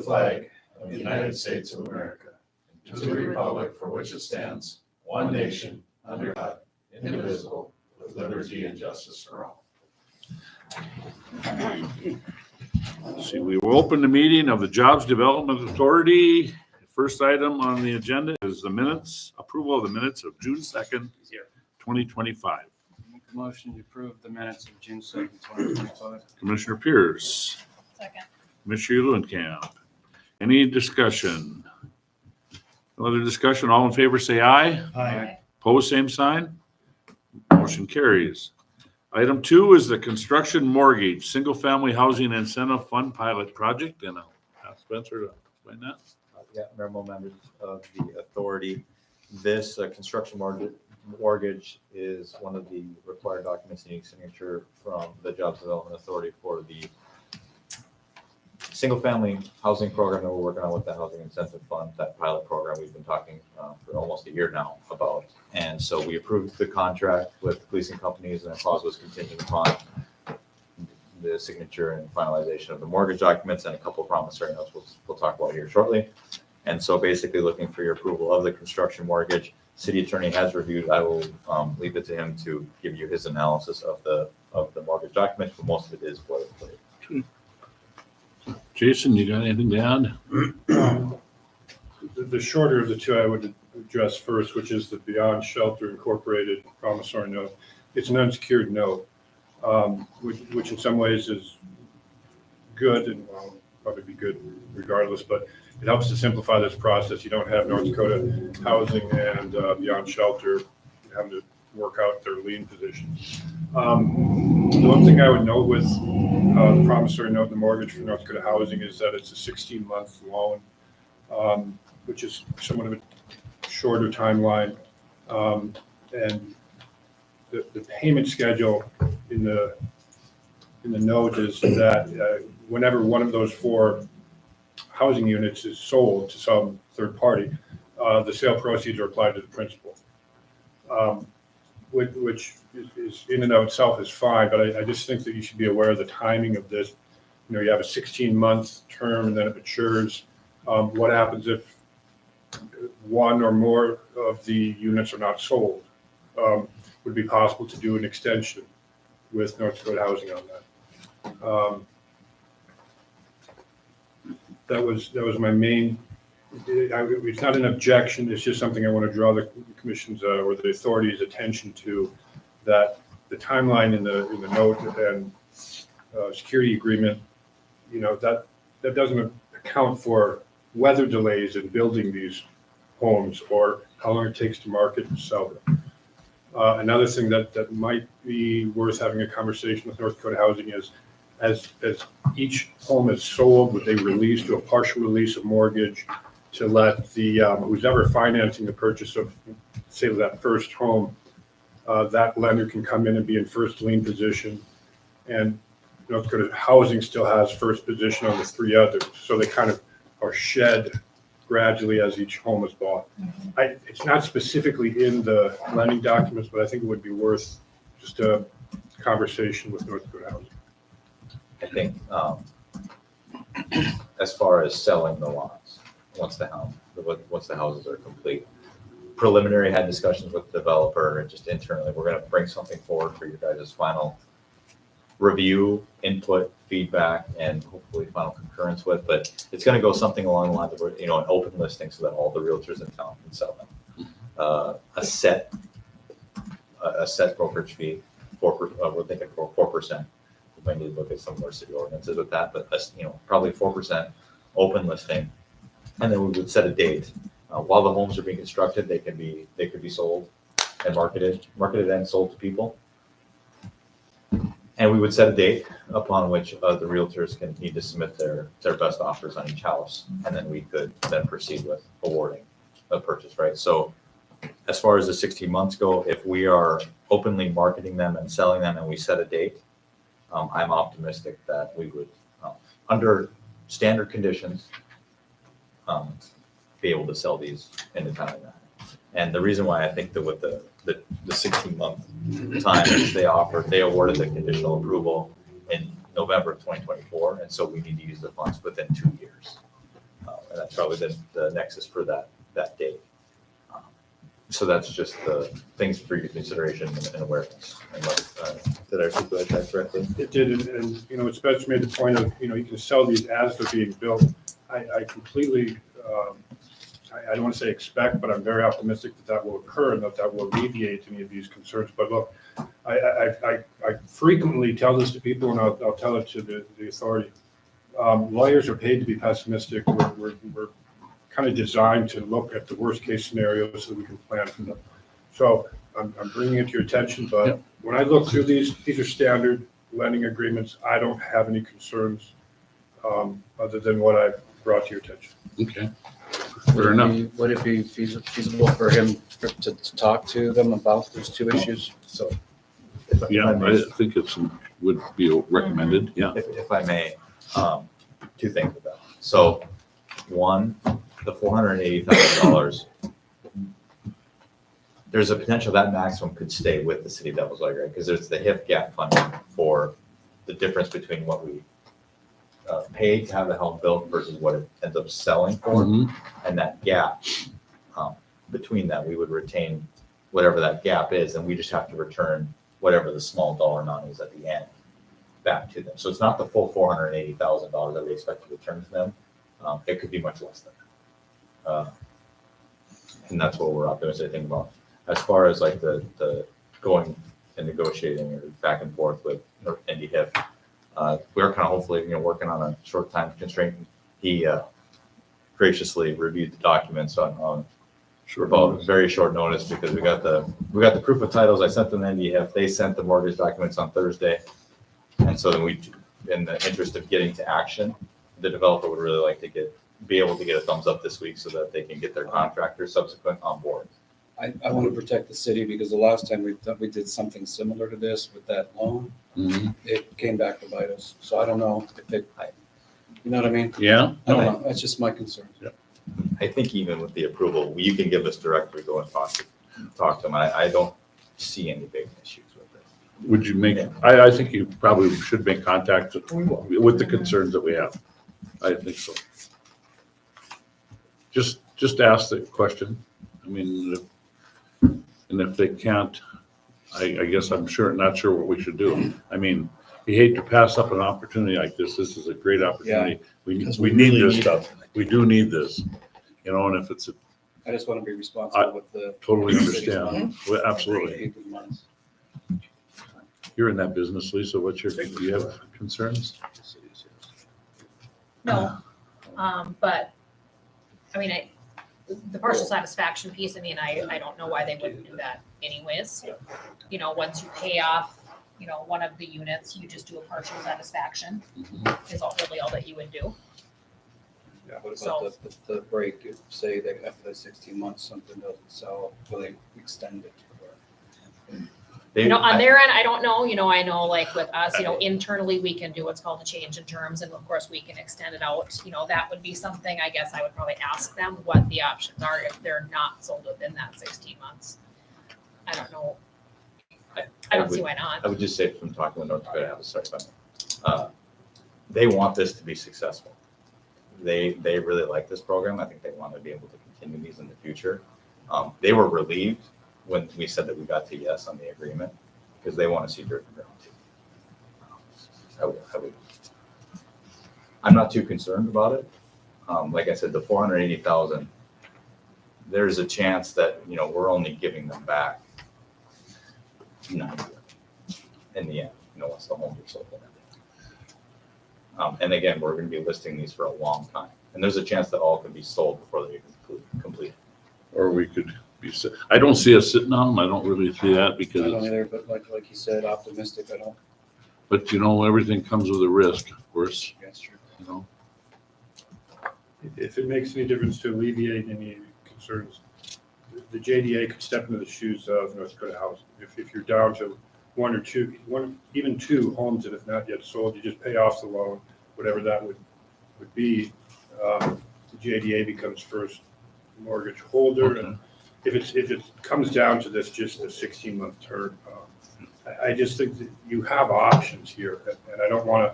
flag of the United States of America, and to the republic for which it stands, one nation, under God, indivisible, with liberty and justice for all. See, we will open the meeting of the Jobs Development Authority. First item on the agenda is the minutes, approval of the minutes of June 2nd, 2025. Make a motion to approve the minutes of June 2nd, 2025. Commissioner Pierce, Second. Commissioner Eulenkamp. Any discussion? No other discussion? All in favor, say aye. Aye. Pose same sign. Motion carries. Item 2 is the construction mortgage, single-family housing incentive fund pilot project, and I'll ask Spencer to explain that. Yeah, member members of the authority. This construction mortgage is one of the required documents needing signature from the Jobs Development Authority for the single-family housing program that we're working on with the Housing Incentive Fund, that pilot program we've been talking for almost a year now about. And so we approved the contract with leasing companies, and the clause was contingent upon the signature and finalization of the mortgage documents and a couple of promissory notes we'll talk about here shortly. And so basically looking for your approval of the construction mortgage. City attorney has reviewed. I will leave it to him to give you his analysis of the mortgage document, but most of it is boilerplate. Jason, you got anything to add? The shorter of the two I would address first, which is the Beyond Shelter Incorporated promissory note. It's an unsecured note, which in some ways is good and probably be good regardless, but it helps to simplify this process. You don't have North Dakota Housing and Beyond Shelter having to work out their lien positions. The one thing I would note with the promissory note and the mortgage for North Dakota Housing is that it's a 16-month loan, which is somewhat of a shorter timeline. And the payment schedule in the note is that whenever one of those 4 housing units is sold to some third party, the sale proceeds are applied to the principal, which is in and of itself is fine, but I just think that you should be aware of the timing of this. You know, you have a 16-month term and then it matures. What happens if one or more of the units are not sold? Would it be possible to do an extension with North Dakota Housing on that? That was my main. It's not an objection. It's just something I want to draw the commission's or the authority's attention to, that the timeline in the note and security agreement, you know, that doesn't account for weather delays in building these homes or how long it takes to market and sell them. Another thing that might be worth having a conversation with North Dakota Housing is, as each home is sold, would they release, do a partial release of mortgage to let the who's ever financing the purchase of, say, that first home, that lender can come in and be in first lien position, and North Dakota Housing still has first position on the 3 others, so they kind of are shed gradually as each home is bought. It's not specifically in the lending documents, but I think it would be worth just a conversation with North Dakota Housing. I think as far as selling the lots, once the houses are complete, preliminary had discussions with the developer and just internally, we're going to bring something forward for you guys' final review, input, feedback, and hopefully final concurrence with. But it's going to go something along the lines of, you know, an open listing so that all the realtors in town can sell them. A set brokerage fee, we're thinking for 4%. We might need to look at some more city ordinances with that, but you know, probably 4% open listing, and then we would set a date. While the homes are being constructed, they could be sold and marketed and sold to people. And we would set a date upon which the realtors can need to submit their best offers on each house, and then we could then proceed with awarding a purchase, right? So as far as the 16 months go, if we are openly marketing them and selling them and we set a date, I'm optimistic that we would, under standard conditions, be able to sell these in a timely manner. And the reason why I think that with the 16-month time that they awarded the conditional approval in November of 2024, and so we need to use the funds within 2 years. that's probably the nexus for that date. So that's just the things for your consideration and awareness. Did I articulate that correctly? It did, and, you know, it's best made the point of, you know, you can sell these as they're being built. I completely, I don't want to say expect, but I'm very optimistic that will occur and that will alleviate any of these concerns. But look, I frequently tell this to people, and I'll tell it to the authority. Lawyers are paid to be pessimistic. We're kind of designed to look at the worst case scenarios so that we can plan for them. So I'm bringing it to your attention, but when I look through these are standard lending agreements. I don't have any concerns other than what I've brought to your attention. Okay. Fair enough. Would it be feasible for him to talk to them about those two issues? So Yeah, I think would be recommended, yeah. If I may, two things with that. So, one, the $480,000, there's a potential that maximum could stay with the city of Devils Lake, right? Because there's the HIF gap funding for the difference between what we paid to have the home built versus what it ends up selling for. Mhm. And that gap, between that, we would retain whatever that gap is, and we just have to return whatever the small dollar amount is at the end back to them. So it's not the full $480,000 that we expect to return to them. It could be much less than that. And that's what we're optimistic about. As far as like the going and negotiating or back and forth with Indy HIF, we're kind of hopefully, working on a short time constraint. He graciously reviewed the documents on about very short notice because we got the proof of titles. I sent them to Indy HIF. They sent the mortgage documents on Thursday. And so then in the interest of getting to action, the developer would really like to be able to get a thumbs up this week so that they can get their contractor subsequent on board. I want to protect the city because the last time we did something similar to this with that loan, Mhm. it came back to bite us. So I don't know if you know what I mean? Yeah, I don't know. That's just my concern. I think even with the approval, you can give us directly, go and talk to them. I don't see any big issues with it. would you make, I think you probably should make contact with the concerns that we have. I think so. Just ask the question. I mean, and if they can't, I guess not sure what we should do. I mean, you hate to pass up an opportunity like this. This is a great opportunity. We because need really this need stuff. We do need this, and if it's I just want to be responsible with the. totally city's money. understand. Well, absolutely. People's money. You're in that business, Lisa. Do you have concerns? No, but, I mean, the partial satisfaction piece, I mean, I don't know why they wouldn't do that anyways. Once you pay off, one of the units, you just do a partial satisfaction is really all that you would do. Yeah, what about the break? If, say that after the 16 months, something doesn't sell, will they extend it? On their end, I don't know, I know like with us, internally, we can do what's called a change in terms, and of course, we can extend it out. That would be something, I guess I would probably ask them what the options are if they're not sold within that 16 months. I don't know. I don't see why not. I would just say from talking with North Dakota, they want this to be successful. They really like this program. I think they want to be able to continue these in the future. They were relieved when we said that we got to yes on the agreement because they want to see dirt in the ground too. I'm not too concerned about it. Like I said, the 480,000, there's a chance that, we're only giving them back 90 in the end, once the homes are sold. And again, we're going to be listing these for a long time. And there's a chance that all can be sold before they complete. Or we could I don't see us sitting on them. I don't really see that I because don't either, but like you said, optimistic, I don't. but everything comes with a risk, of course, That's true. If it makes any difference to alleviate any concerns, the JDA could step into the shoes of North Dakota Housing. If you're down to one, even two homes that have not yet sold, you just pay off the loan, whatever that would be. The JDA becomes first mortgage holder. Okay. And if it comes down to this, just a 16-month term, I just think that you have options here, and I don't want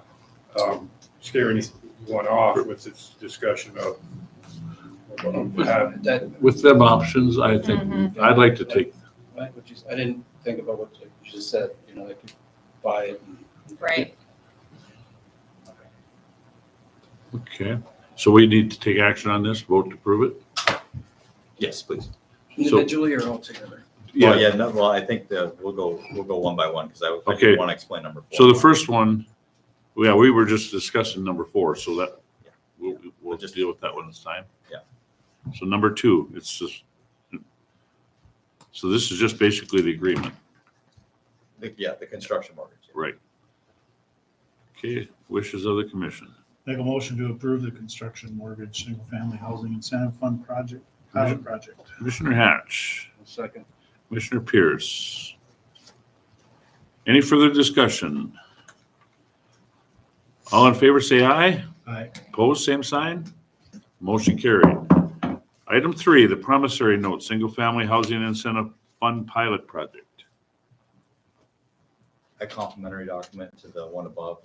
to scare anyone off with this discussion of That, With them options, I think, Mhm. I'd like to take, I didn't think about what you just said, you know, they could buy it. Right. okay. So we need to take action on this, vote to approve it? Yes, please. Individually or all together? Well, yeah, no, well, I think that we'll go one by one because I Okay. want to explain number 4. So the first one, yeah, we were just discussing number 4, so that, we'll just deal with that one this time. Yeah. So number 2, it's just, so this is just basically the agreement, Yeah, the construction mortgage. right? Okay, wishes of the commission. Make a motion to approve the construction mortgage, single-family housing incentive fund project, pilot project. Commissioner Hatch, Second. Commissioner Pierce. Any further discussion? All in favor, say aye. Aye. Opposed, same sign. Motion carried. Item 3, the promissory note, single-family housing incentive fund pilot project. A complimentary document to the one above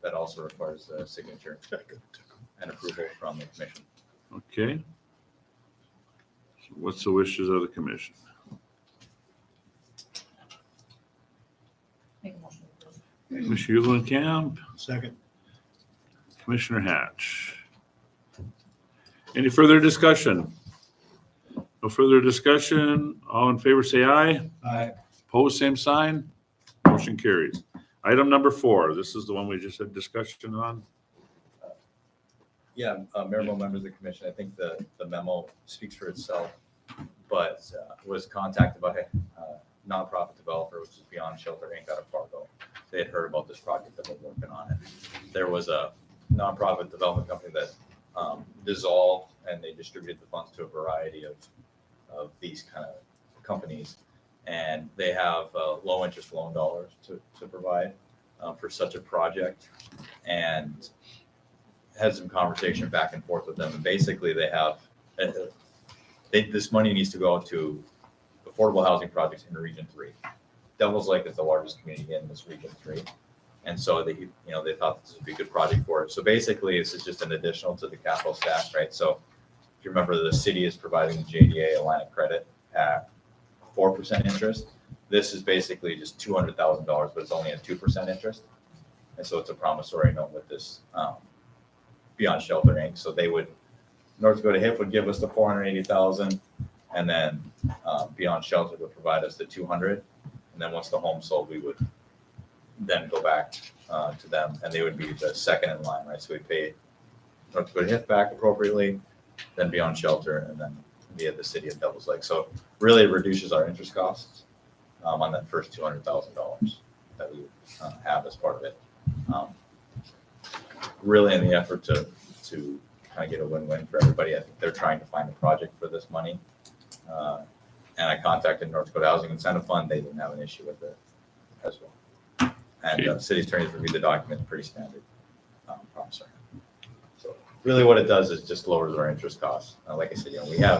that also requires a signature and approval from the commission. Okay. So what's the wishes of the commission? Make a motion to approve. Commissioner Eulenkamp, Second. Commissioner Hatch. Any further discussion? No further discussion. All in favor, say aye. Aye. Opposed, same sign. Motion carries. Item number 4, this is the one we just had discussion on. Yeah, Mayor, members of the commission, I think the memo speaks for itself, but was contacted by a nonprofit developer, which is Beyond Shelter Inc. out of Fargo. They had heard about this project that we're working on. And there was a nonprofit development company that dissolved, and they distributed the funds to a variety of these kind of companies. And they have low interest loan dollars to provide for such a project. And had some conversation back and forth with them. And basically they have, this money needs to go out to affordable housing projects in Region 3. Devils Lake is the largest community in this Region 3. And so they, they thought this would be a good project for it. So basically this is just an additional to the capital stack, right? So if you remember, the city is providing the JDA a line of credit at 4% interest. This is basically just $200,000, but it's only at 2% interest. And so it's a promissory note with this Beyond Shelter Inc. So they would, North Dakota HIF would give us the 480,000, and then Beyond Shelter would provide us the 200. And then once the home sold, we would then go back to them, and they would be the second in line, right? So we pay North Dakota HIF back appropriately, then Beyond Shelter, and then via the city of Devils Lake. So really it reduces our interest costs on that first $200,000 that we have as part of it. Really in the effort to kind of get a win-win for everybody. I think they're trying to find a project for this money. And I contacted North Dakota Housing Incentive Fund. They didn't have an issue with it as well. And the city attorneys reviewed the document, pretty standard promissory. So really what it does is just lowers our interest costs. Like I said,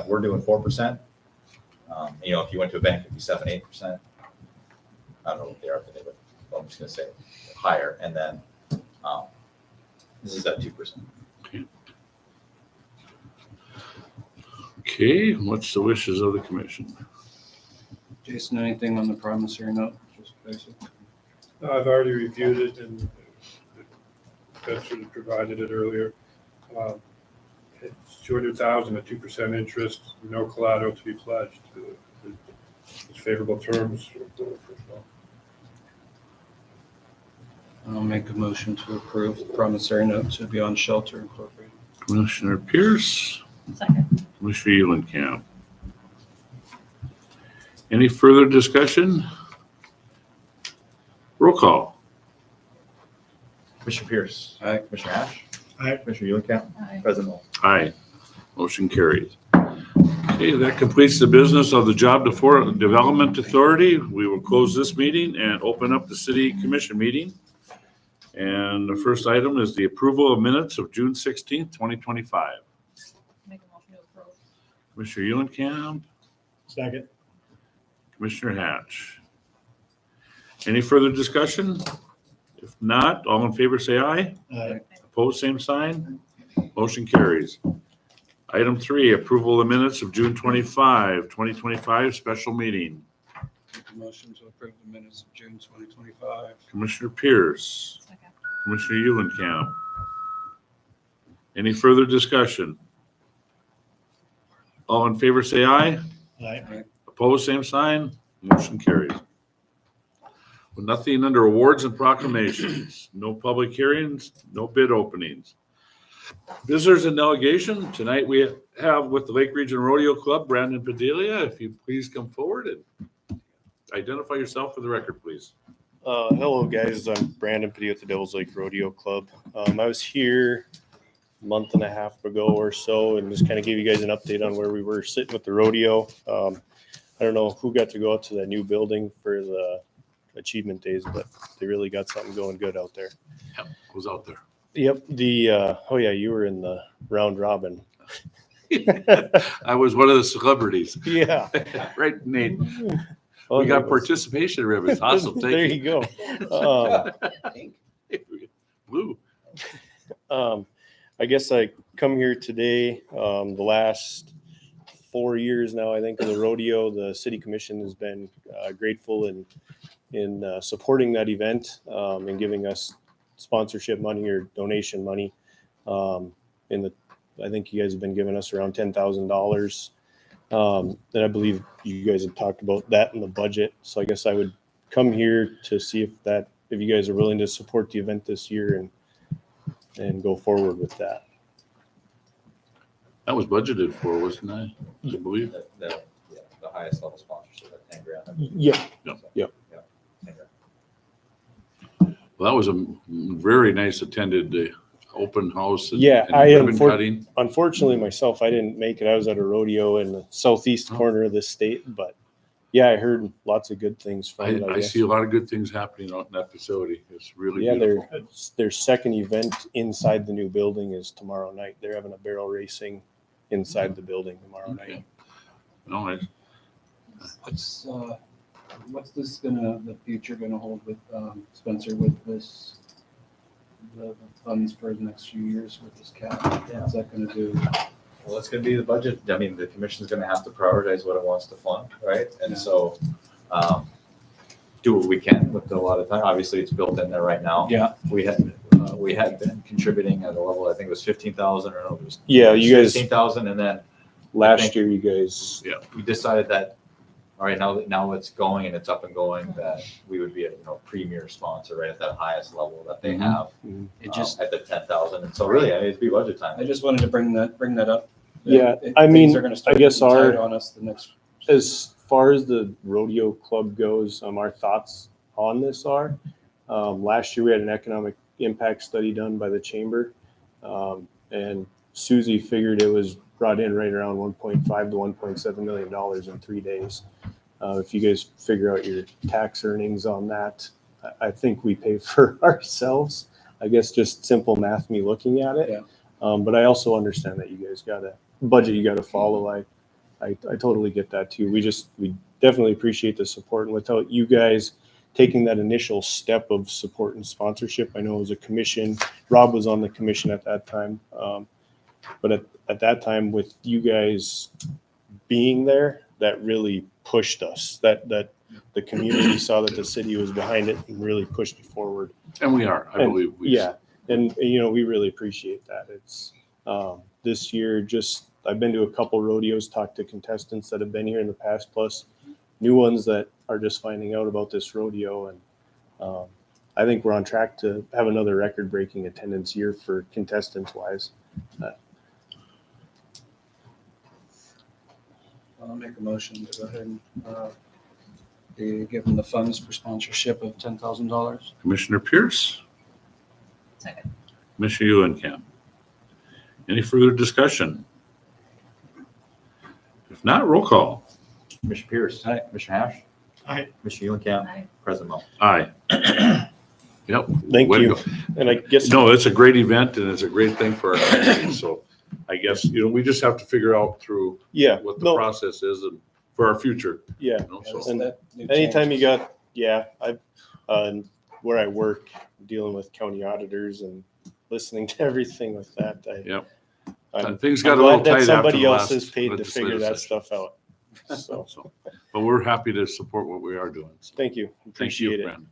we're doing 4%. If you went to a bank, it'd be 7-8%. I don't know what they are today, but I'm just gonna say higher. And then this is at 2%. Okay, what's the wishes of the commission? Jason, anything on the promissory note? Just basic. I've already reviewed it, and Spencer had provided it earlier. It's 200,000 at 2% interest, no collateral to be pledged. It's favorable terms. I'll make a motion to approve the promissory note to Beyond Shelter Incorporated. Commissioner Pierce, Second. Commissioner Eulenkamp. Any further discussion? Roll call. Commissioner Pierce. Aye. Commissioner Ash. Aye. Commissioner Eulenkamp. Aye. President Moe. Aye. Motion carries. Okay, that completes the business of the Job Development Authority. We will close this meeting and open up the city commission meeting. And the first item is the approval of minutes of June 16th, 2025. Make a motion to approve. Commissioner Eulenkamp, Second. Commissioner Hatch. Any further discussion? If not, all in favor say aye. Aye. Opposed, same sign. Motion carries. Item 3, approval of the minutes of June 25, 2025, special meeting. Make a motion to approve the minutes of June 2025. Commissioner Pierce, Second. Commissioner Eulenkamp. Any further discussion? All in favor, say aye. Aye. Opposed, same sign. Motion carries. With nothing under awards and proclamations, no public hearings, no bid openings. Visitors and delegation, tonight we have with the Lake Region Rodeo Club, Brandon Padilla. If you please come forward and identify yourself for the record, please. Hello, guys. I'm Brandon Padilla with the Devil's Lake Rodeo Club. I was here a month and a half ago or so and just kind of gave you guys an update on where we were sitting with the rodeo. I don't know who got to go out to that new building for the achievement days, but they really got something going good out there. Yep, was out there. Yep. Oh yeah, you were in the round robin. I was one of the celebrities. Yeah. Right, Nate. Oh, We got that was- participation ribbons. Awesome. There Thank you you. go. Blue. I guess I come here today, the last 4 years now, I think, of the rodeo. The city commission has been grateful in supporting that event and giving us sponsorship money or donation money. I think you guys have been giving us around $10,000. And I believe you guys have talked about that in the budget. So I guess I would come here to see if you guys are willing to support the event this year and go forward with that. That was budgeted for, wasn't I? I believe. The highest level sponsorship at 10 grand. Yeah. Yep. 10 grand. Well, that was a very nice attended open house. And, Yeah, and I am ribbon for- cutting. Unfortunately, myself, I didn't make it. I was at a rodeo in the southeast corner of the state, but yeah, I heard lots of good things from it. I guess. see a lot of good things happening out in that facility. It's really Yeah, beautiful. their second event inside the new building is tomorrow night. They're having a barrel racing inside the building tomorrow night. Okay. No, What's the future gonna hold with, Spencer, with this, the funds for the next few years with this cap? What's that gonna do? Well, it's gonna be the budget. I mean, the commission's gonna have to prioritize what it wants to fund, right? And so, do what we can with a lot of time. Obviously, it's built in there right now. Yeah. We had been contributing at a level, I think it was 15,000 or no, it was Yeah, you guys, 15,000, and then last year, you guys, we decided that, all right, now it's going and it's up and going, that we would be a premier sponsor right at that highest level that they have It just, at the 10,000. And so really, I mean, it'd be budget time. I just wanted to bring that up. Yeah, Things I mean, are gonna start I guess getting tight our- on us the next. as far as the rodeo club goes, our thoughts on this are, last year we had an economic impact study done by the chamber. And Susie figured it was brought in right around $1.5 to $1.7 million in 3 days. If you guys figure out your tax earnings on that, I think we pay for ourselves. I guess just simple math, me looking at it. Yeah. But I also understand that you guys got a budget you got to follow. I totally get that too. We definitely appreciate the support, and without you guys taking that initial step of support and sponsorship, I know it was a commission. Rob was on the commission at that time. But at that time, with you guys being there, that really pushed us. That the community saw that the city was behind it and really pushed it forward. and we are, I And- believe. Yeah, and we really appreciate that. It's this year, I've been to a couple rodeos, talked to contestants that have been here in the past, plus new ones that are just finding out about this rodeo. And I think we're on track to have another record-breaking attendance year for contestants wise. I'll make a motion to go ahead and, give them the funds for sponsorship of $10,000. Commissioner Pierce, Second. Commissioner Eulenkamp. Any further discussion? If not, roll call. Commissioner Pierce. Aye. Commissioner Hash. Aye. Commissioner Eulenkamp. Aye. President Mo. Aye. Yep. Thank way to you. go. And I guess, No, it's a great event and it's a great thing for our community. So I guess, we just have to figure out through yeah, what the no, process is and for our future. yeah. So And That new anytime you change. got, where I work, dealing with county auditors and listening to everything like that, Yep. Things I'm got a little glad that tight after somebody the else last is paid to figure legislative that session. stuff out. So, So, but we're happy to support what we are doing. So, thank you. thank you, Appreciate it. Brandon.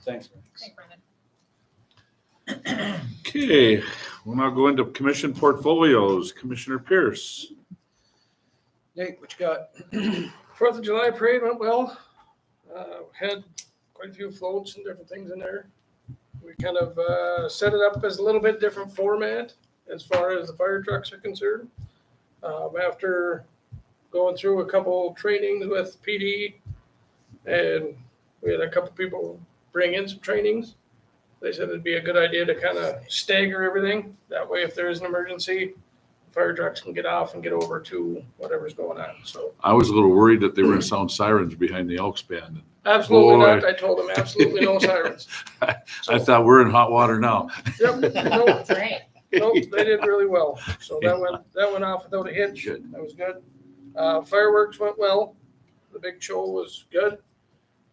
Thanks. Thanks, Brendan. Okay, we'll now go into commission portfolios. Commissioner Pierce. Nate, what you got? Fourth of July parade went well. Had quite a few floats and different things in there. We kind of set it up as a little bit different format as far as the fire trucks are concerned. After going through a couple trainings with PD, and we had a couple people bring in some trainings, they said it'd be a good idea to kind of stagger everything. That way, if there is an emergency, fire trucks can get off and get over to whatever's going on. So I was a little worried that they were going to sound sirens behind the Elks band. absolutely Boy. not. I told them absolutely no sirens. I thought we're in hot water now. Yep. Nope. That's right. Nope. They did really well. So that went off without a hitch. Good. That was good. Fireworks went well. The big show was good.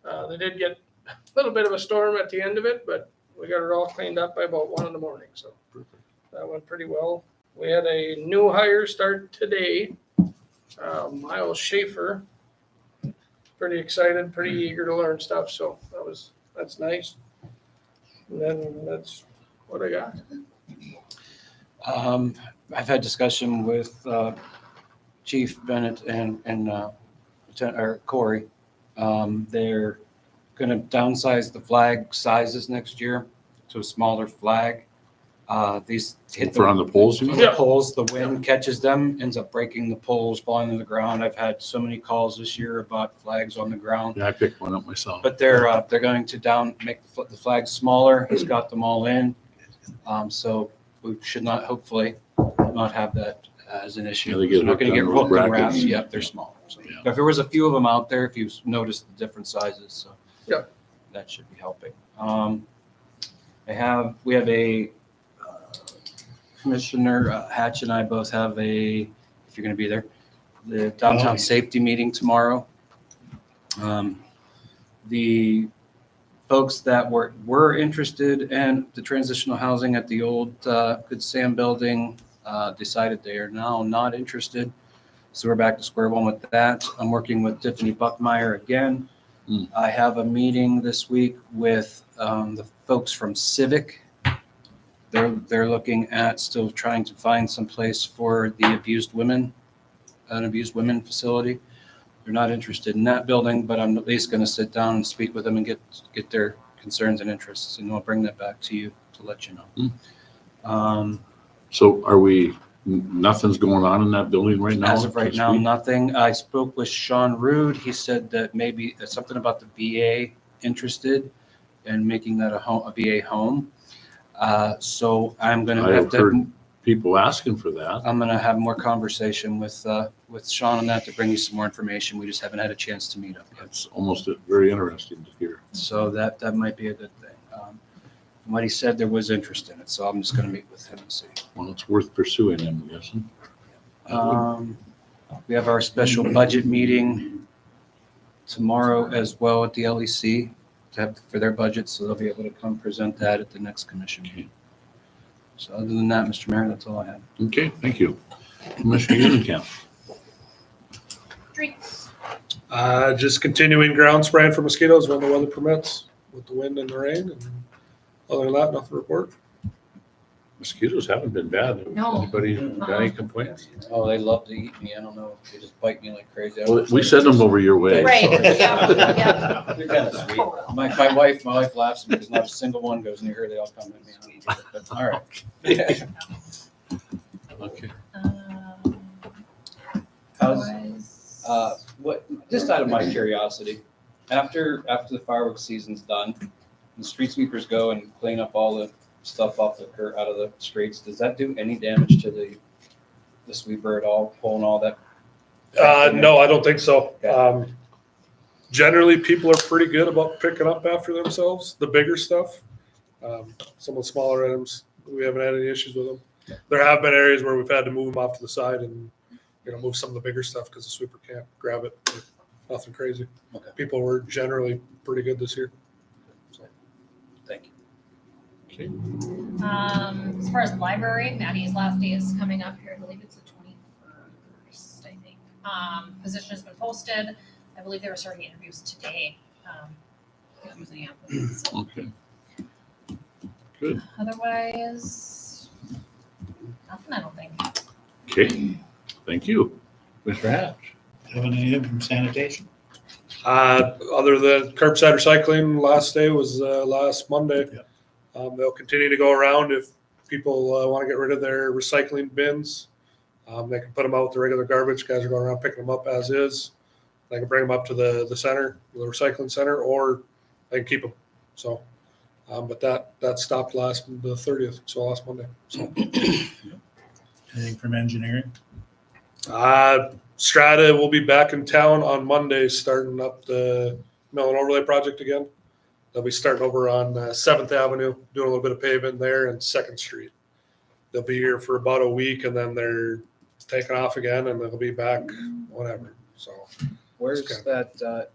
They did get a little bit of a storm at the end of it, but we got it all cleaned up by about 1 a.m. So that went pretty well. We had a new hire start today, Miles Schaefer. Pretty excited, pretty eager to learn stuff. So that's nice. And then that's what I got. I've had discussion with Chief Bennett and Lieutenant Corey. They're going to downsize the flag sizes next year to a smaller flag. These hit For on the poles, you mean? Yeah. poles. The wind catches them, ends up breaking the poles, falling to the ground. I've had so many calls this year about flags on the ground. Yeah, I picked one up myself. But they're going to make the flags smaller. He's got them all in. So we should not, hopefully, not have that as an issue. Yeah, they get We're not going to get hooked on hooked those and wrapped. brackets. Yep, they're small. So Yeah. if there was a few of them out there, if you noticed the different sizes, so Yeah. that should be helping. We have a Commissioner Hatch and I both have if you're going to be there, the downtown safety meeting tomorrow. The folks that were interested in the transitional housing at the old Good Sam building decided they are now not interested. So we're back to square one with that. I'm working with Tiffany Buckmeyer again. I have a meeting this week with the folks from Civic. They're looking at still trying to find some place for the an abused women facility. They're not interested in that building, but I'm at least going to sit down and speak with them and get their concerns and interests, and I'll bring that back to you to let you know. So nothing's going on in that building right now? As of right this now, week? nothing. I spoke with Sean Rude. He said that maybe something about the VA interested in making that a VA home. So I'm going to I have have to. heard people asking for that. I'm going to have more conversation with Sean on that to bring you some more information. We just haven't had a chance to meet up yet. It's almost very interesting to hear. So that might be a good thing. From what he said, there was interest in it, so I'm just going to meet with him and see. Well, it's worth pursuing, I'm guessing. We have our special budget meeting tomorrow as well at the LEC for their budget, so they'll be able to come present that at the next commission meeting. So other than that, Mr. Mayor, that's all I have. Okay, thank you. Commissioner Unenkamp. Streets. Just continuing ground spraying for mosquitoes when the weather permits, with the wind and the rain. And other than that, nothing to report. Mosquitoes haven't been bad. No. Anybody got any complaints? Oh, they love to eat me. I don't know. They just bite me like crazy. Well, we send them over your way. Right, yeah, yeah. They're kind of sweet. My wife laughs at me because not a single one goes near her. They all come at me. But, all right. Okay. How's, just out of my curiosity, after the fireworks season's done, the street sweepers go and clean up all the stuff out of the streets. Does that do any damage to the sweeper at all, pulling all that? No, I don't think so. Okay. Generally, people are pretty good about picking up after themselves, the bigger stuff. Some of the smaller items, we haven't had any issues with them. There have been areas where we've had to move them off to the side and, move some of the bigger stuff because the sweeper can't grab it. Nothing crazy. Okay. People were generally pretty good this year. Thank you. Okay. As far as library, Maddie's last day is coming up here. I believe it's the 21st, I think. Position has been posted. I believe they were starting interviews today. If there's any applicants. Okay. Otherwise, nothing, I don't think. Okay. Thank you. Mr. Hatch. Having anything from sanitation? Other than curbside recycling, last day was last Monday. They'll continue to go around if people want to get rid of their recycling bins. They can put them out with the regular garbage. Guys are going around picking them up as is. They can bring them up to the center, the recycling center, or they can keep them. So, but that stopped the 30th, so last Monday. So, Anything from engineering? Strata will be back in town on Monday, starting up the mill and overlay project again. They'll be starting over on 7th Avenue, doing a little bit of pavement there, and 2nd Street. They'll be here for about a week, and then they're taking off again, and they'll be back whenever. So, Where's Okay. that,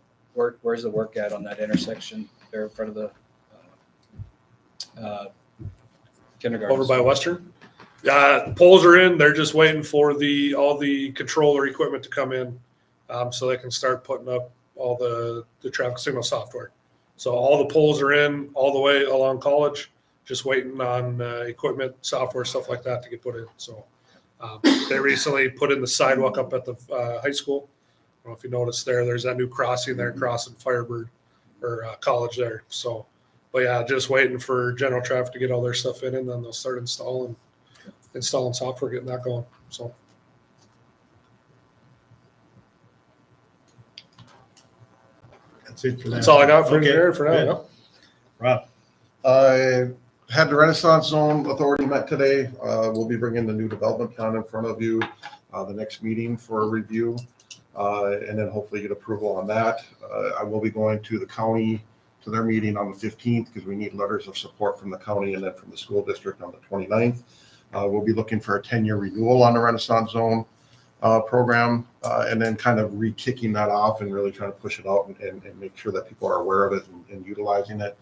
where's the work at on that intersection there in front of the kindergarten? over by Western. Poles are in. They're just waiting for all the controller equipment to come in, so they can start putting up all the traffic signal software. So all the poles are in all the way along College, just waiting on equipment, software, stuff like that to get put in. So they recently put in the sidewalk up at the high school. I don't know if you noticed there's that new crossing there crossing Firebird or College there. So, but yeah, just waiting for general traffic to get all their stuff in, and then they'll start installing software, getting that going. So. That's it for that. That's all I got for Okay, engineering for now. good. Yeah. Rob, I had the Renaissance Zone Authority met today. We'll be bringing the new development plan in front of you, the next meeting for a review, and then hopefully get approval on that. I will be going to the county to their meeting on the 15th because we need letters of support from the county and then from the school district on the 29th. We'll be looking for a 10-year renewal on the Renaissance Zone program, and then kind of re-kicking that off and really trying to push it out and make sure that people are aware of it and utilizing it.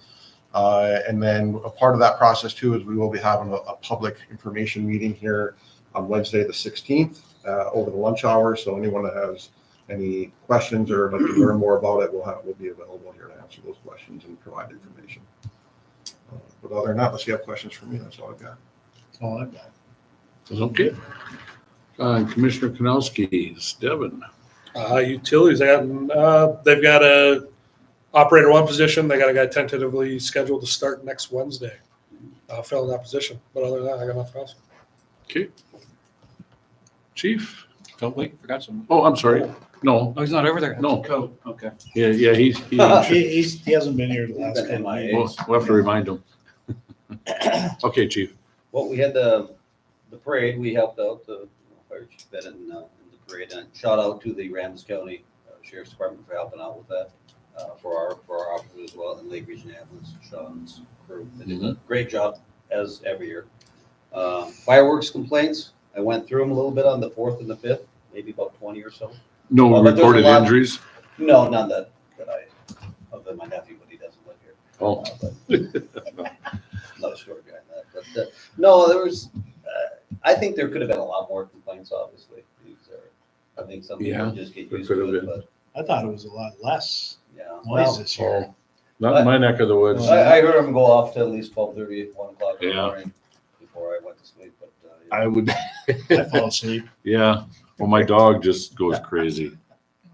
And then a part of that process too is we will be having a public information meeting here on Wednesday, the 16th, over the lunch hour. So anyone that has any questions or like to learn more about it, we'll be available here to answer those questions and provide information. But other than that, unless you have questions for me, that's all I've got. that's all I've got. Okay. Commissioner Kanowski, Devin. Utilities, they've got a operator one position. They got a guy tentatively scheduled to start next Wednesday, filling that position. But other than that, I got nothing else. Okay. Chief. Oh, wait, forgot something. Oh, I'm sorry. No, Oh, he's not over there? No. Code, okay. yeah, he He hasn't been here the last Been couple of MIA. years. we'll have to remind him. Okay, Chief. Well, we had the parade, we helped out the fire chief Bennett in the parade, and shout out to the Ramsey County Sheriff's Department for helping out with that, for our officers as well, and Lake Region Ambulance, Sean's crew. They did a great job, as every year. Fireworks complaints, I went through them a little bit on the 4th and the 5th, maybe about 20 or so. No Well, but there's a reported lot- injuries? No, none that I, other than my nephew, but he doesn't live here. Oh. But another story behind that. But no, there was. I think there could have been a lot more complaints. Obviously, I think some people Yeah, just get there used could to have it. been. But I thought it was a lot less yeah, noise well, this year. Not in my neck of the woods. I heard them go off to at least 12:30, 1 o'clock in the Yeah. morning before I went to sleep. But I would, I fall asleep. yeah. Well, my dog just goes crazy.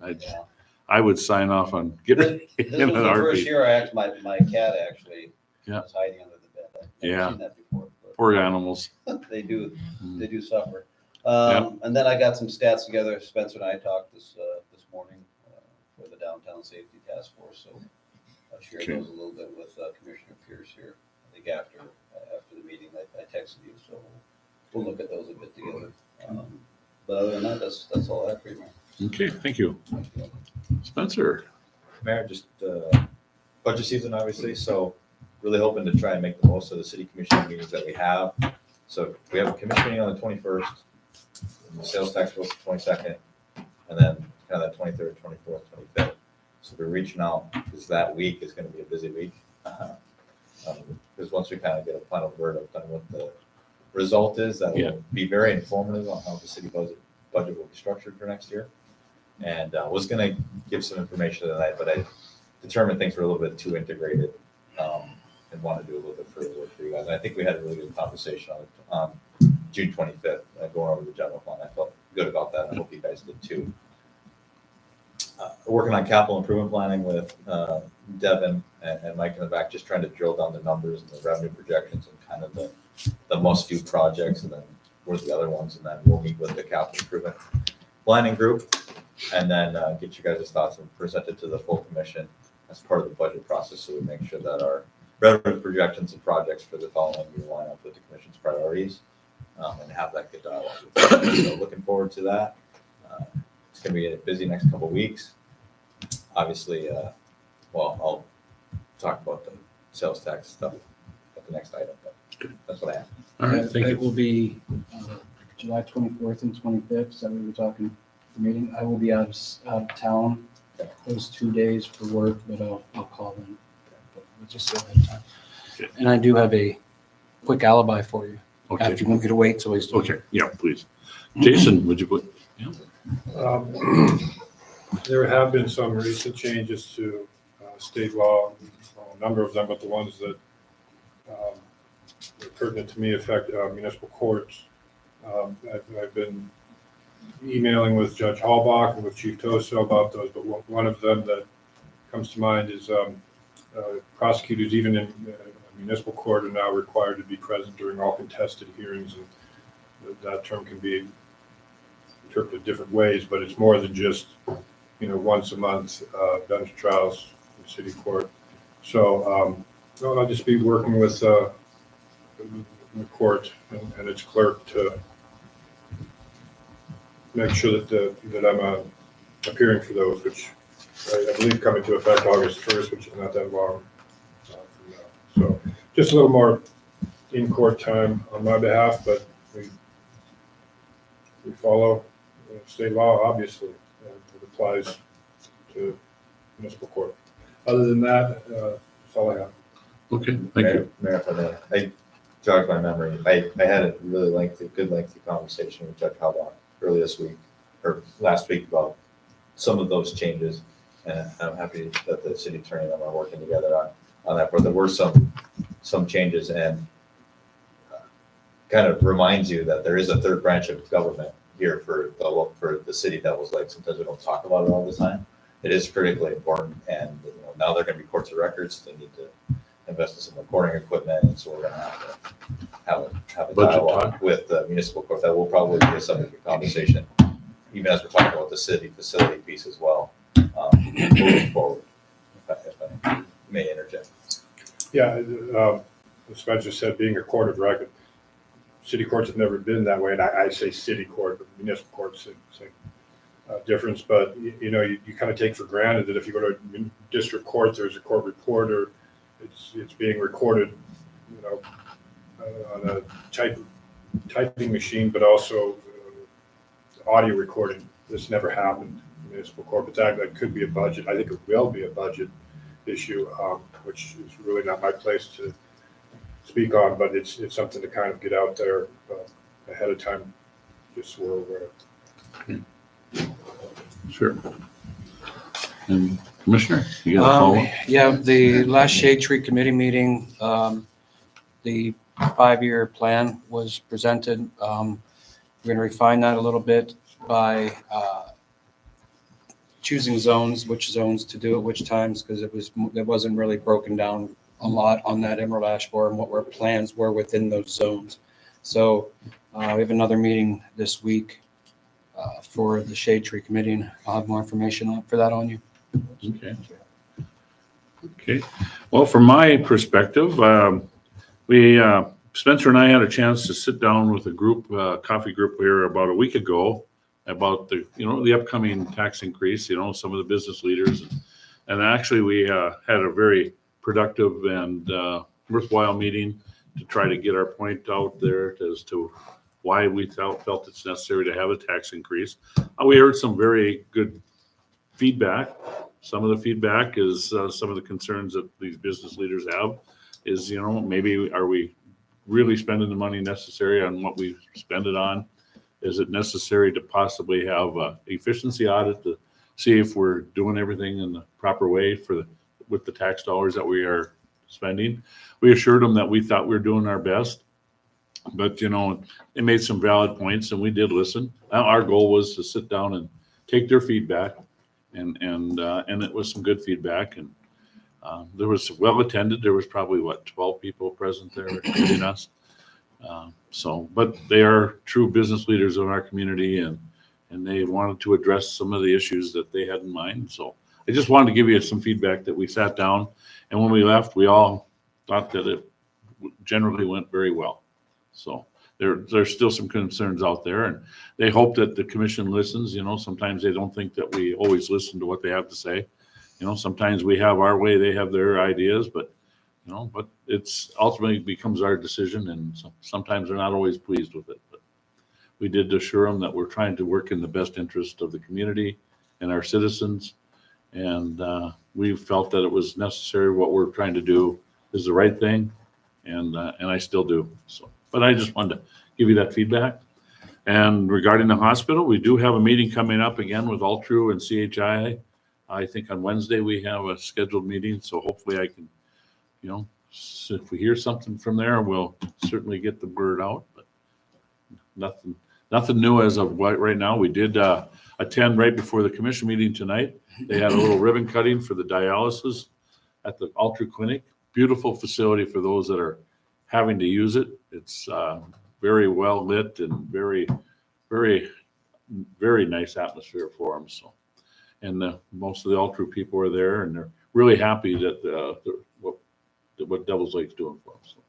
yeah. I would sign off on getting This in was an the first heartbeat. year I actually, my cat actually Yeah. was hiding under the bed. I've never Yeah. seen that before. But Poor animals. they do Mm. suffer. Yeah. And then I got some stats together. Spencer and I talked this morning for the Downtown Safety Task Force. So I shared Okay. those a little bit with Commissioner Pierce here. I think after the meeting, I texted you, so we'll look at those a bit together. But other than that, that's all I have for you, man. Okay, thank you. Spencer. Mayor, just budget season, obviously, so really hoping to try and make the most of the city commission meetings that we have. So we have a commission meeting on the 21st, and the sales tax goes to 22nd, and then kind of that 23rd, 24th, 25th. So we're reaching out, because that week is going to be a busy week. Because once we kind of get a final verdict on what the result is, that Yeah. will be very informative on how the city budget will be structured for next year. And was going to give some information tonight, but I determined things were a little bit too integrated and want to do a little bit further work for you guys. And I think we had a really good conversation on June 25th, going over the general fund. I felt good about that. I hope you guys did too. Working on capital improvement planning with Devin and Mike in the back, just trying to drill down the numbers and the revenue projections and kind of the must-do projects, and then where's the other ones, and then we'll meet with the capital improvement planning group, and then get you guys' thoughts and present it to the full commission as part of the budget process, so we make sure that our revenue projections and projects for the following year line up with the commission's priorities, and have that good dialogue with them. So looking forward to that. It's going to be a busy next couple of weeks. Obviously, I'll talk about the sales tax stuff at the next item, but that's what I have. All right, thank It you. will be July 24th and 25th, so we were talking the meeting. I will be out of town those 2 days for work, but I'll call them. But we'll just say ahead of time. Okay. And I do have a quick alibi for you. Okay, After you want me to wait till he's done. okay, yeah, please. Jason, would you put, There have been some recent changes to state law, a number of them, but the ones that are pertinent to me affect municipal courts. I've been emailing with Judge Hallbach and with Chief Toso about those, but one of them that comes to mind is prosecutors, even in municipal court, are now required to be present during all contested hearings, and that term can be interpreted different ways, but it's more than just, once a month bench trials in city court. So I'll just be working with the court and its clerk to make sure that I'm appearing for those, which I believe come into effect August 1st, which is not that long from now. So just a little more in-court time on my behalf, but we follow state law, obviously, and it applies to municipal court. Other than that, that's all I have. okay, thank you. Mayor, if I may, I jogged my memory. I had a really lengthy conversation with Judge Hallbach early this week, or last week, about some of those changes. And I'm happy that the city attorney and I are working together on that, but there were some changes, and kind of reminds you that there is a third branch of government here for the city that was like, sometimes we don't talk about it all the time. It is critically important, and now they're going to be courts of records. They need to invest in some recording equipment, and so we're going to have a Budget dialogue talk. with the municipal court. That will probably be a subject of conversation, even as we're talking about the city facility piece as well, moving forward. If I may interject. Yeah, as Spencer said, being a court of record, city courts have never been that way, and I say city court, but municipal courts, same difference. But you kind of take for granted that if you go to district court, there's a court reporter. It's being recorded, on a typing machine, but also audio recording. This never happened in municipal court, but that could be a budget. I think it will be a budget issue, which is really not my place to speak on, but it's something to kind of get out there ahead of time, just so we're aware. Sure. And Commissioner, you got a follow-up? Yeah, the last Shade Tree Committee meeting, the 5-year plan was presented. We're going to refine that a little bit by choosing zones, which zones to do at which times, because it wasn't really broken down a lot on that Emerald Ash Borer and what our plans were within those zones. So we have another meeting this week for the Shade Tree Committee, and I'll have more information for that on you. Okay. Okay. Well, from my perspective, Spencer and I had a chance to sit down with a group, coffee group here about a week ago about the upcoming tax increase, some of the business leaders. And actually we had a very productive and worthwhile meeting to try to get our point out there as to why we felt it's necessary to have a tax increase. We heard some very good feedback. Some of the feedback is some of the concerns that these business leaders have. is, maybe are we really spending the money necessary on what we spend it on? Is it necessary to possibly have a efficiency audit to see if we're doing everything in the proper way with the tax dollars that we are spending? We assured them that we thought we were doing our best, but they made some valid points and we did listen. Our goal was to sit down and take their feedback, and it was some good feedback, and there was well attended. There was probably 12 people present there including us. But they are true business leaders in our community, and they wanted to address some of the issues that they had in mind. So I just wanted to give you some feedback that we sat down, and when we left, we all thought that it generally went very well. So there's still some concerns out there, and they hope that the commission listens. Sometimes they don't think that we always listen to what they have to say. Sometimes we have our way, they have their ideas, but it's ultimately becomes our decision, and sometimes they're not always pleased with it. But we did assure them that we're trying to work in the best interest of the community and our citizens, and we felt that it was necessary. What we're trying to do is the right thing, and I still do. So, but I just wanted to give you that feedback. And regarding the hospital, we do have a meeting coming up again with Altru and CHI. I think on Wednesday we have a scheduled meeting, so hopefully I can, if we hear something from there, we'll certainly get the word out. But nothing new as of right now. We did attend right before the commission meeting tonight. They had a little ribbon cutting for the dialysis at the Altru Clinic. Beautiful facility for those that are having to use it. It's very well lit and very, very, very nice atmosphere for them. So, and most of the Altru people are there, and they're really happy that what Devils Lake's doing for them. So,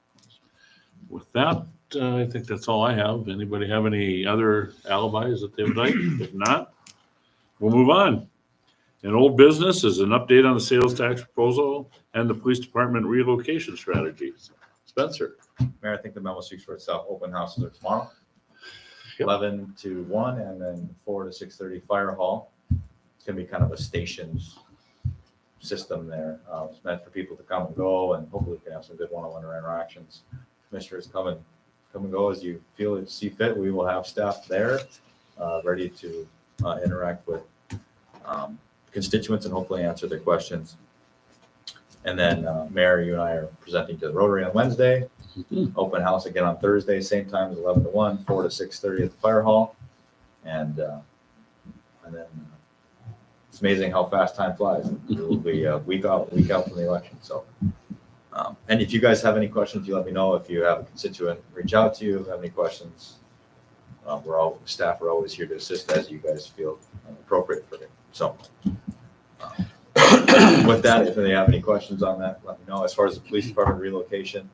with that, I think that's all I have. Anybody have any other alibis that they would like? If not, we'll move on. And old business is an update on the sales tax proposal and the police department relocation strategies. Spencer. Mayor, I think the memo speaks for itself. Open houses are tomorrow, Yep. 11 to 1, and then 4 to 6:30 fire hall. It's going to be kind of a stations system there. It's meant for people to come and go, and hopefully we can have some good one-on-one interactions. Commissioners come and go as you feel it see fit. We will have staff there ready to interact with constituents and hopefully answer their questions. And then Mayor, you and I are presenting to the Rotary on Wednesday. Open house again on Thursday, same time as 11 to 1, 4 to 6:30 at the fire hall. And then it's amazing how fast time flies. It will be a week out from the election. So, and if you guys have any questions, you let me know. If you have a constituent, reach out to you. Have any questions? Staff are always here to assist as you guys feel appropriate for it. So, with that, if they have any questions on that, let me know. As far as the police department relocation,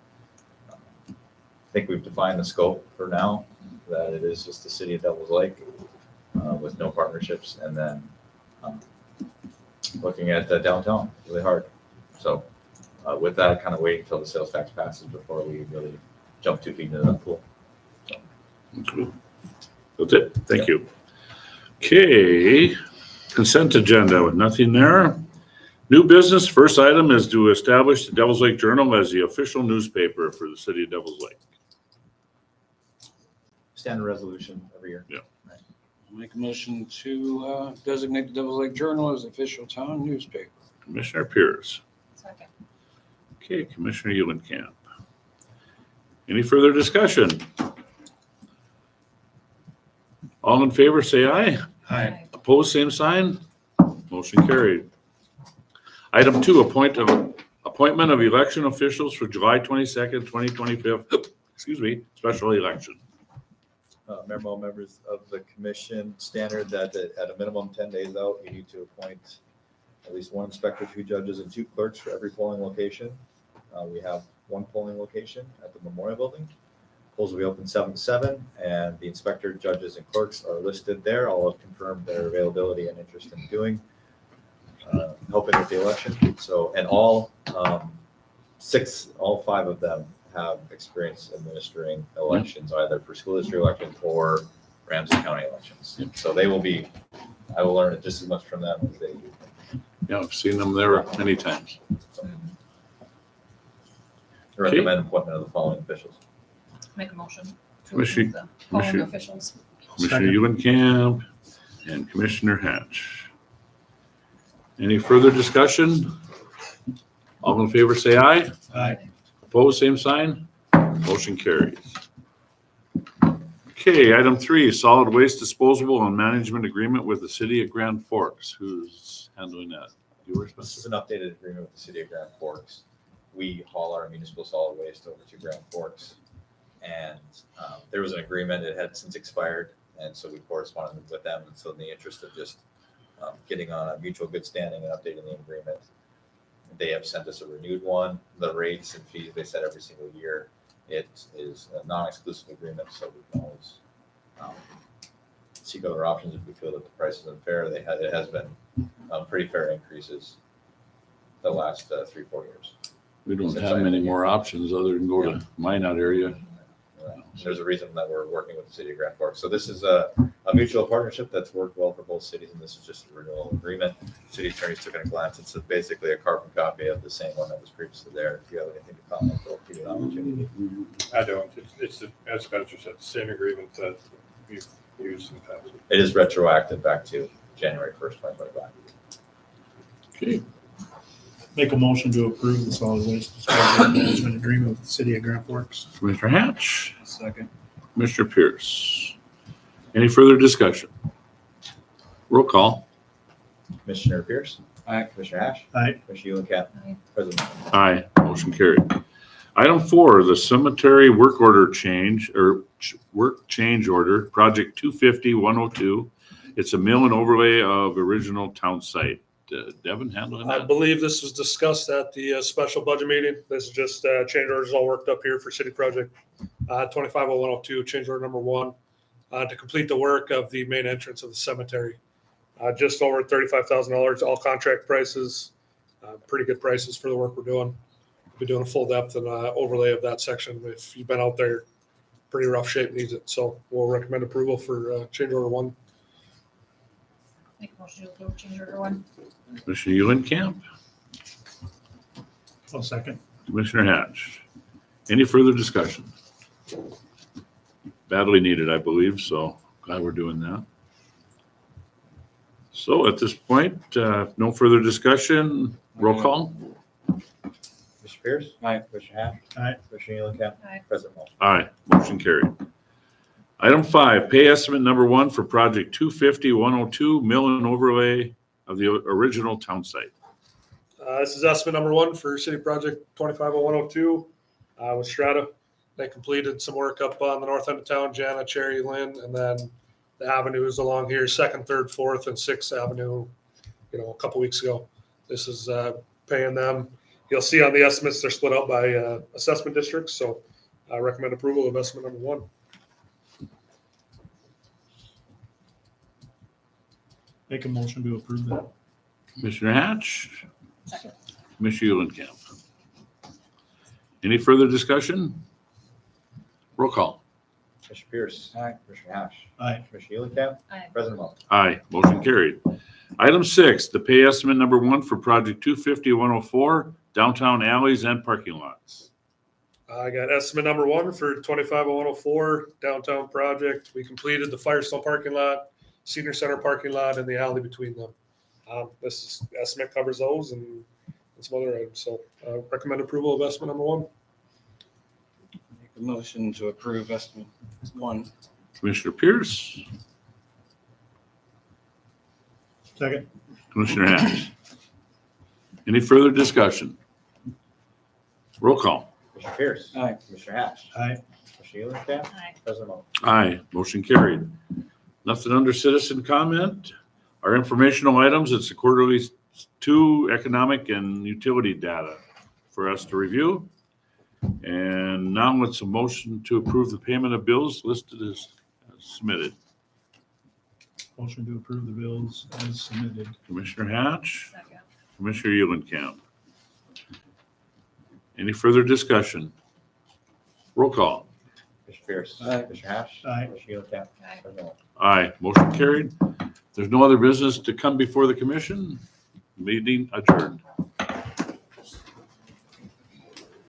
I think we've defined the scope for now, that it is just the city of Devils Lake with no partnerships, and then looking at downtown really hard. So with that, kind of waiting until the sales tax passes before we really jump 2 feet into that pool. So. That's it. Thank you. Okay, consent agenda with nothing there. New business, first item is to establish the Devils Lake Journal as the official newspaper for the city of Devils Lake. Standard resolution every year. Yeah. Right. Make a motion to designate the Devils Lake Journal as official town newspaper. Commissioner Pierce. Second. Okay, Commissioner Eulenkamp. Any further discussion? All in favor, say aye. Aye. Opposed, same sign. Motion carried. Item 2, appointment of election officials for July 22nd, 2025, special election. Mayor, members of the commission, standard that at a minimum 10 days out, you need to appoint at least 1 inspector, 2 judges, and 2 clerks for every polling location. We have 1 polling location at the Memorial Building. Polls will be open 7 to 7, and the inspector, judges, and clerks are listed there. All have confirmed their availability and interest in helping with the election. So, and all 5 of them have experience administering elections, either for school district elections or Ramsey County elections. So they will be, I will learn just as much from them as they do. Yeah, I've seen them there many times. Recommend appointment of the following officials. Make a motion to Commissioner- approve the following Commissioner- officials. Commissioner Eulenkamp and Commissioner Hatch. Any further discussion? All in favor, say aye. Aye. Opposed, same sign. Motion carries. Okay, item 3, solid waste disposal and management agreement with the city of Grand Forks. Who's handling that? You were This is supposed an updated agreement with the city of Grand Forks. We haul our municipal solid waste over to Grand Forks. And there was an agreement, it had since expired, and so we corresponded with them. And so in the interest of just getting on a mutual good standing and updating the agreement, they have sent us a renewed one. The rates and fees they set every single year. It is a non-exclusive agreement, so we can always seek other options if we feel that the price is unfair. It has been pretty fair increases the last 3-4 years. We don't have many more options other than go to Minot area. There's a reason that we're working with the city of Grand Forks. So this is a mutual partnership that's worked well for both cities, and this is just a renewal agreement. City attorneys took a glance. It's basically a carbon copy of the same one that was previously there. If you have anything to comment, I'll give you an opportunity. I don't. It's, as Spencer said, the same agreement that we've used in the past. It is retroactive back to January 1st, 2025. Okay, Make a motion to approve the solid waste disposal and management agreement with the city of Grand Forks. Commissioner Hatch, Second. Commissioner Pierce. Any further discussion? Roll call. Commissioner Pierce. Aye. Commissioner Hash. Aye. Commissioner Eulenkamp. Aye. President. Aye, motion carried. Item 4, the cemetery work order change or work change order, project 250-102. It's a mill and overlay of original town site. Devin handling I that? believe this was discussed at the special budget meeting. This is just change orders all worked up here for city project 250102, change order number 1, to complete the work of the main entrance of the cemetery. Just over $35,000, all contract prices, pretty good prices for the work we're doing. We'll be doing a full depth and overlay of that section. If you've been out there, pretty rough shape, needs it. So we'll recommend approval for change order 1. Make a motion to approve change order 1. Commissioner Eulenkamp, I'll second. Commissioner Hatch. Any further discussion? Badly needed, I believe, so glad we're doing that. So at this point, no further discussion. Roll call. Commissioner Pierce. Aye. Commissioner Hash. Aye. Commissioner Eulenkamp. Aye. President Moore. Aye, motion carried. Item 5, pay estimate number 1 for project 250-102, mill and overlay of the original town site. This is estimate number 1 for city project 250102 with Strata. They completed some work up on the north end of town, Jana, Cherry, Lynn, and then the avenues along here, 2nd, 3rd, 4th, and 6th Avenue, a couple weeks ago. This is paying them. You'll see on the estimates, they're split out by assessment districts, so I recommend approval of estimate number 1. Make a motion to approve that. Commissioner Hatch, Second. Commissioner Eulenkamp. Any further discussion? Roll call. Commissioner Pierce. Aye. Commissioner Hash. Aye. Commissioner Eulenkamp. Aye. President Moore. Aye, motion carried. Item 6, the pay estimate number 1 for project 250-104, downtown alleys and parking lots. I got estimate number 1 for 250104 downtown project. We completed the Firestone parking lot, Senior Center parking lot, and the alley between them. Estimate covers those and some other items. So recommend approval of estimate number 1. Make a motion to approve estimate 1. Commissioner Pierce, Second. Commissioner Hatch. Any further discussion? Roll call. Commissioner Pierce. Aye. Commissioner Hash. Aye. Commissioner Eulenkamp. Aye. President Moore. Aye, motion carried. Nothing under citizen comment. Our informational items, it's the quarterly 2 economic and utility data for us to review. And now it's a motion to approve the payment of bills listed as submitted. Motion to approve the bills as submitted. Commissioner Hatch, Second. Commissioner Eulenkamp. Any further discussion? Roll call. Commissioner Pierce. Aye. Commissioner Hash. Aye. Commissioner Eulenkamp. Aye. President Moore. Aye, motion carried. There's no other business to come before the commission. Meeting adjourned.